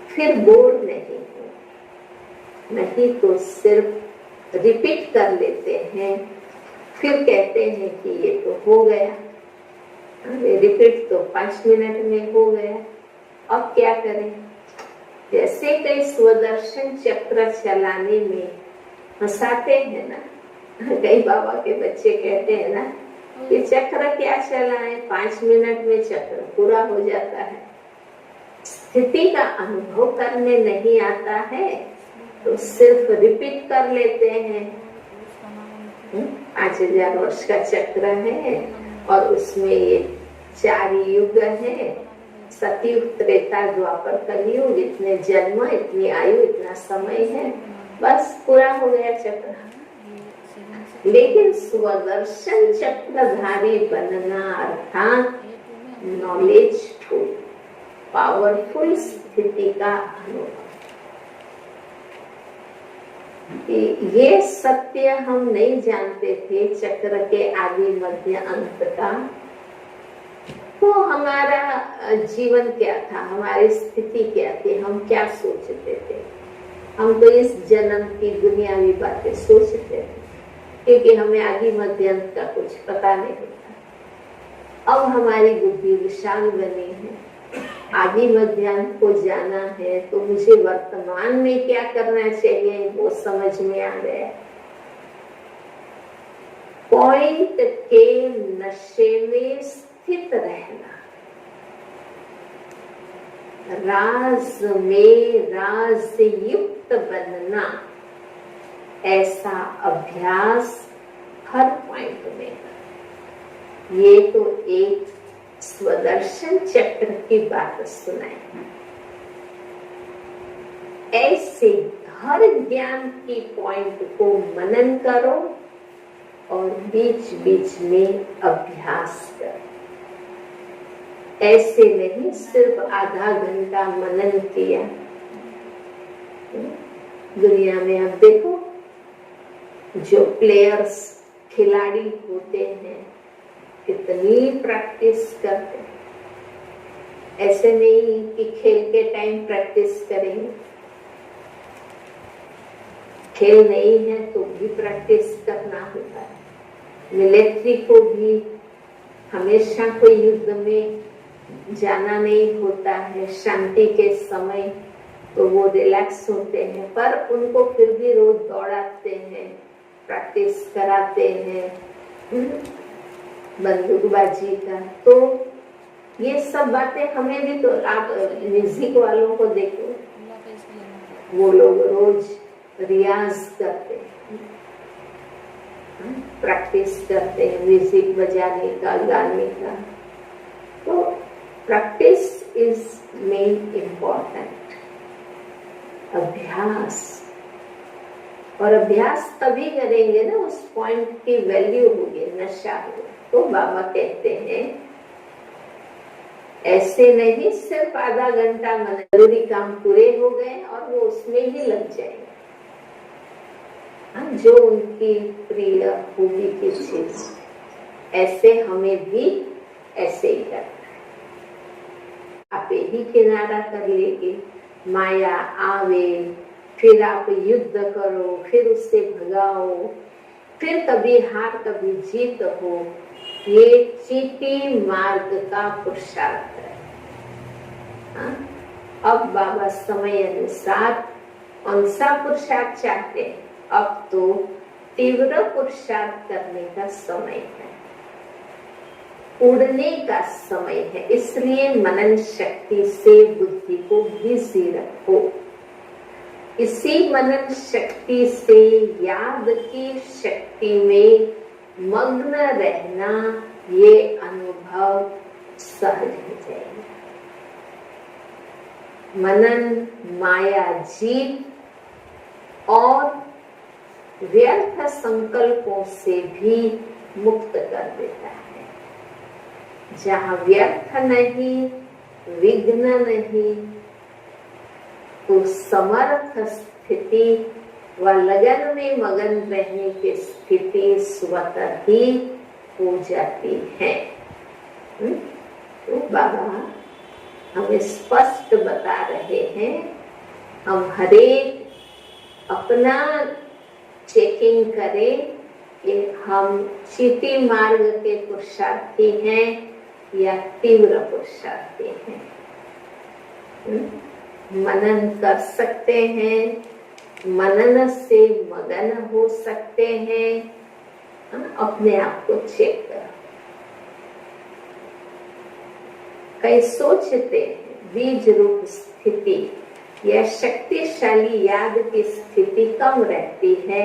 फिर बोर नहीं हो, नहीं तो सिर्फ रिपीट कर लेते हैं, फिर कहते हैं कि ये तो हो गया, रिपीट तो 5 मिनट में हो गया, अब क्या करें। जैसे कई स्वदर्शन चक्र चलाने में हंसाते हैं ना, कई बाबा के बच्चे कहते हैं ना कि चक्र क्या चलाए, 5 मिनट में चक्र पूरा हो जाता है। स्थिति का अनुभव करने नहीं आता है तो सिर्फ रिपीट कर लेते हैं। 5000 वर्ष का चक्र है और उसमें ये 4 युग है, सतयुग, त्रेता, द्वापर, कलयुग, इतने जन्म, इतनी आयु, इतना समय है, बस पूरा हो गया चक्र। लेकिन स्वदर्शन चक्रधारी बनना अर्थात नॉलेजफुल, पावरफुल स्थिति का अनुभव। ये सत्य हम नहीं जानते थे चक्र के आदि मध्य अंत का, तो हमारा जीवन क्या था, हमारी स्थिति क्या थी, हम क्या सोचते थे। हम तो इस जन्म की दुनियावी बातें सोचते थे क्योंकि हमें आदि मध्य अंत का कुछ पता नहीं था। अब हमारी बुद्धि विशाल बनी है, आदि मध्यांत को जाना है तो मुझे वर्तमान में क्या करना चाहिए वो समझ में आ गया। पॉइंट के नशे में स्थित रहना, राज में राज युक्त बनना, ऐसा अभ्यास हर पॉइंट में। ये तो एक स्वदर्शन चक्र की बात सुनाई। ऐसे हर ज्ञान की पॉइंट को मनन करो और बीच बीच में अभ्यास करो। ऐसे नहीं सिर्फ आधा घंटा मनन किया। दुनिया में आप देखो जो प्लेयर्स, खिलाड़ी होते हैं, कितनी प्रैक्टिस करते हैं। ऐसे नहीं कि खेल के टाइम प्रैक्टिस करेंगे, खेल नहीं है तो भी प्रैक्टिस करना होता है। मिलिट्री को भी हमेशा कोई युद्ध में जाना नहीं होता है, शांति के समय तो वो रिलैक्स होते हैं, पर उनको फिर भी रोज दौड़ाते हैं, प्रैक्टिस कराते हैं बंदूकबाजी का। तो ये सब बातें हमें भी, तो आप म्यूजिक वालों को देखो, वो लोग रोज रियाज करते हैं, प्रैक्टिस करते हैं म्यूजिक बजाने का, गाने का। तो प्रैक्टिस इज मेन इम्पोर्टेंट, अभ्यास। और अभ्यास तभी करेंगे ना उस पॉइंट की वैल्यू होगी, नशा होगा। तो बाबा कहते हैं ऐसे नहीं सिर्फ आधा घंटा मन, जरूरी काम पूरे हो गए और वो उसमें ही लग जाएंगे। जो उनकी प्रिय होगी की चीज, ऐसे हमें भी ऐसे ही करना है। आप ही किनारा कर लेंगे, माया आवे, फिर आप युद्ध करो, फिर उससे भगाओ, फिर कभी हार कभी जीत हो। ये चीटी मार्ग का पुरुषार्थ है। अब बाबा समय अनुसार कौन सा पुरुषार्थ चाहते हैं? अब तो तीव्र पुरुषार्थ करने का समय है, उड़ने का समय है। इसलिए मनन शक्ति से बुद्धि को बिजी रखो। इसी मनन शक्ति से याद की शक्ति में मग्न रहना, ये अनुभव सहज हो जाएगा। मनन माया जीत और व्यर्थ संकल्पों से भी मुक्त कर देता है। जहाँ व्यर्थ नहीं, विघ्न नहीं, तो समर्थ स्थिति व लगन में मगन रहने की स्थिति स्वतः ही हो जाती है। तो बाबा हमें स्पष्ट बता रहे हैं, हम हरेक अपना चेकिंग करें कि हम चीटी मार्ग के पुरुषार्थी हैं या तीव्र पुरुषार्थी हैं। मनन कर सकते हैं, मनन से मगन हो सकते हैं। हम अपने आप को चेक करें। कई सोचते हैं बीज रूप स्थिति या शक्तिशाली याद की स्थिति कम रहती है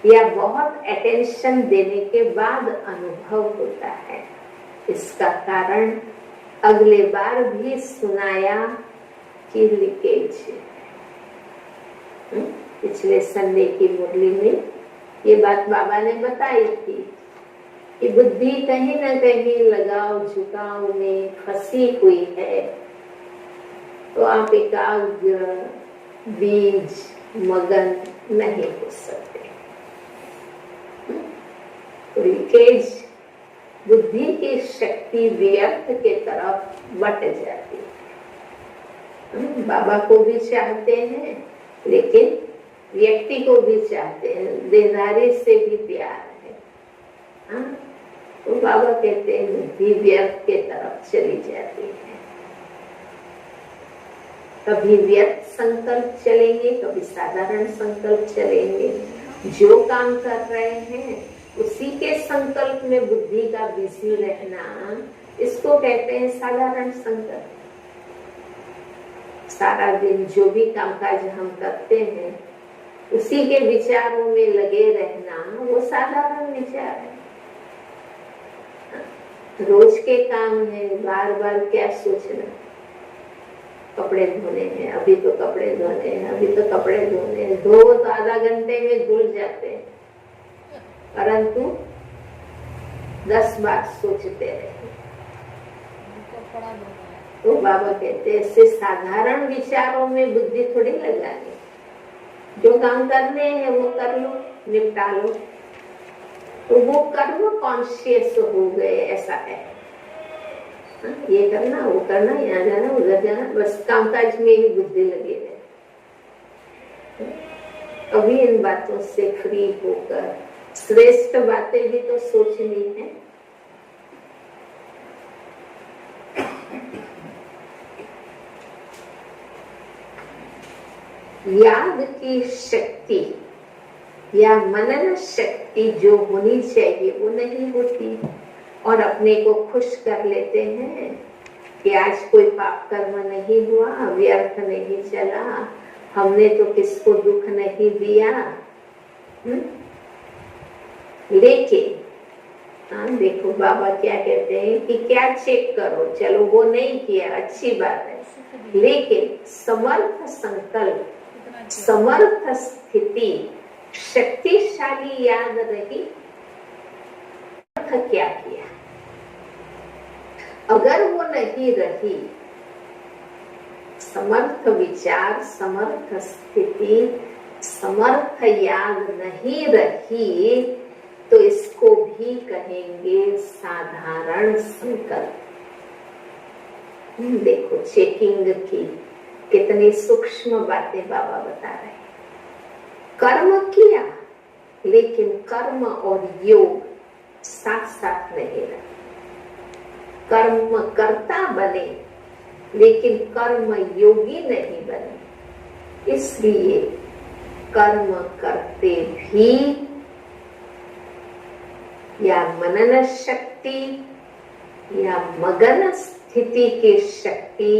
या बहुत अटेंशन देने के बाद अनुभव होता है। इसका कारण अगले बार भी सुनाया कि लीकेज है। पिछले संडे की मुरली में ये बात बाबा ने बताई थी कि बुद्धि कहीं न कहीं लगाव झुकाव में फंसी हुई है, तो आप एकाग्र बीज मगन नहीं हो सकते। तो लीकेज बुद्धि की शक्ति व्यर्थ के तरफ बट जाती है। बाबा को भी चाहते हैं, लेकिन व्यक्ति को भी चाहते हैं, देनारी से भी प्यार है। तो बाबा कहते हैं बुद्धि व्यर्थ के तरफ चली जाती है। कभी व्यर्थ संकल्प चलेंगे, कभी साधारण संकल्प चलेंगे। जो काम कर रहे हैं उसी के संकल्प में बुद्धि का बिजी रहना, इसको कहते हैं साधारण संकल्प। सारा दिन जो भी कामकाज हम करते हैं उसी के विचारों में लगे रहना, वो साधारण विचार है। रोज के काम है, बार बार क्या सोचना, कपड़े धोने हैं, अभी तो कपड़े धोने हैं, अभी तो कपड़े धोने हैं। धो तो आधा घंटे में धुल जाते हैं, परंतु 10 बार सोचते रहे। तो बाबा कहते हैं इससे साधारण विचारों में बुद्धि थोड़ी लगानी। जो काम करने हैं वो कर लो, निपटा लो। तो वो कर्म कॉन्शियस हो गए, ऐसा है। ये करना, वो करना, यहाँ जाना, उधर जाना, बस कामकाज में ही बुद्धि लगी रहे। कभी इन बातों से फ्री होकर श्रेष्ठ बातें भी तो सोचनी है। याद की शक्ति या मनन शक्ति जो होनी चाहिए वो नहीं होती, और अपने को खुश कर लेते हैं कि आज कोई पाप कर्म नहीं हुआ, व्यर्थ नहीं चला, हमने तो किसको दुख नहीं दिया। लेकिन देखो बाबा क्या कहते हैं कि क्या चेक करो, चलो वो नहीं किया, अच्छी बात है, लेकिन समर्थ संकल्प, समर्थ स्थिति, शक्तिशाली याद रही, क्या किया। अगर वो नहीं रही, समर्थ विचार, समर्थ स्थिति, समर्थ याद नहीं रही, तो इसको भी कहेंगे साधारण संकल्प। देखो चेकिंग की कितनी सूक्ष्म बातें बाबा बता रहे हैं। कर्म किया, लेकिन कर्म और योग साथ साथ नहीं रहे। कर्म कर्ता बने, लेकिन कर्म योगी नहीं बने। इसलिए कर्म करते भी या मनन शक्ति या मगन स्थिति की शक्ति,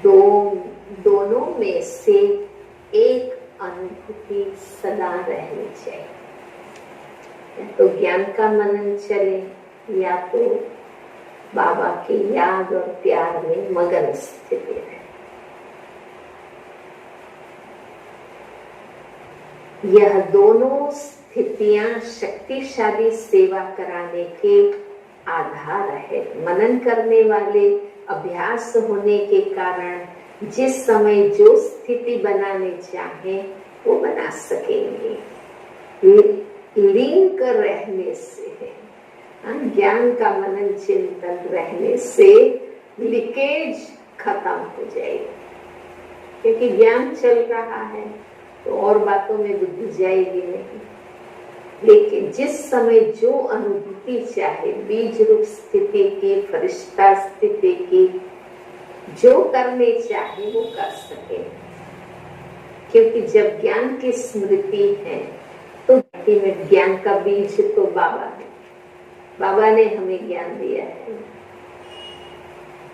दोनों में से एक अनुभूति सदा रहनी चाहिए। तो ज्ञान का मनन चले, या तो बाबा की याद और प्यार में मगन स्थिति है। यह दोनों स्थितियां शक्तिशाली सेवा कराने के आधार है। मनन करने वाले अभ्यास होने के कारण जिस समय जो स्थिति बनाने चाहे वो बना सकेंगे। लीन कर रहने से है, ज्ञान का मनन चिंतन रहने से लीकेज खत्म हो जाएगी, क्योंकि ज्ञान चल रहा है तो और बातों में बुद्धि जाएगी नहीं। लेकिन जिस समय जो अनुभूति चाहे, बीज रूप स्थिति की, फरिश्ता स्थिति की, जो करने चाहे वो कर सके, क्योंकि जब ज्ञान की स्मृति है तो में ज्ञान का बीज तो बाबा है, बाबा ने हमें ज्ञान दिया है,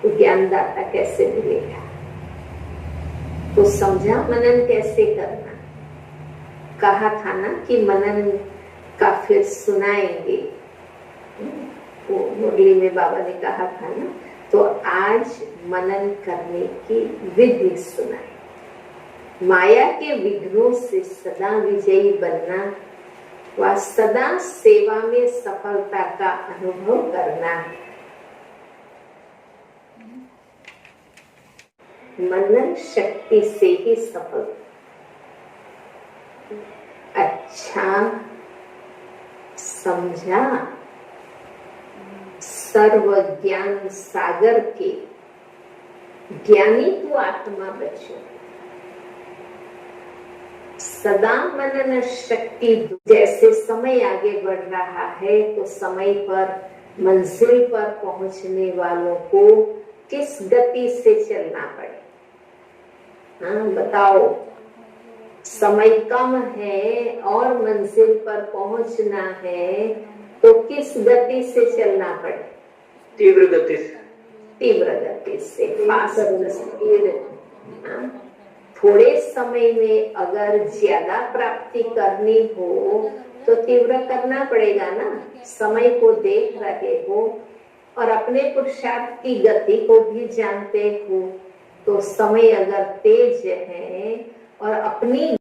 तो ज्ञानदाता कैसे मिलेगा? तो समझा मनन कैसे करना। कहा था ना कि मनन का फिर सुनाएंगे, वो मुरली में बाबा ने कहा था ना, तो आज मनन करने की विधि सुनाए। माया के विघ्नों से सदा विजयी बनना व सदा सेवा में सफलता का अनुभव करना। मनन शक्ति से ही सफल। अच्छा समझा? सर्व ज्ञान सागर के ज्ञानी तू आत्मा बचो। सदा मनन शक्ति। जैसे समय आगे बढ़ रहा है तो समय पर मंजिल पर पहुंचने वालों को किस गति से चलना पड़े? हाँ बताओ, समय कम है और मंजिल पर पहुंचना है तो किस गति से चलना पड़े? तीव्र गति से। तीव्र गति से, फास्ट स्पीड। थोड़े समय में अगर ज्यादा प्राप्ति करनी हो तो तीव्र करना पड़ेगा ना। समय को देख रहे हो और अपने पुरुषार्थ की गति को भी जानते हो, तो समय अगर तेज है और अपनी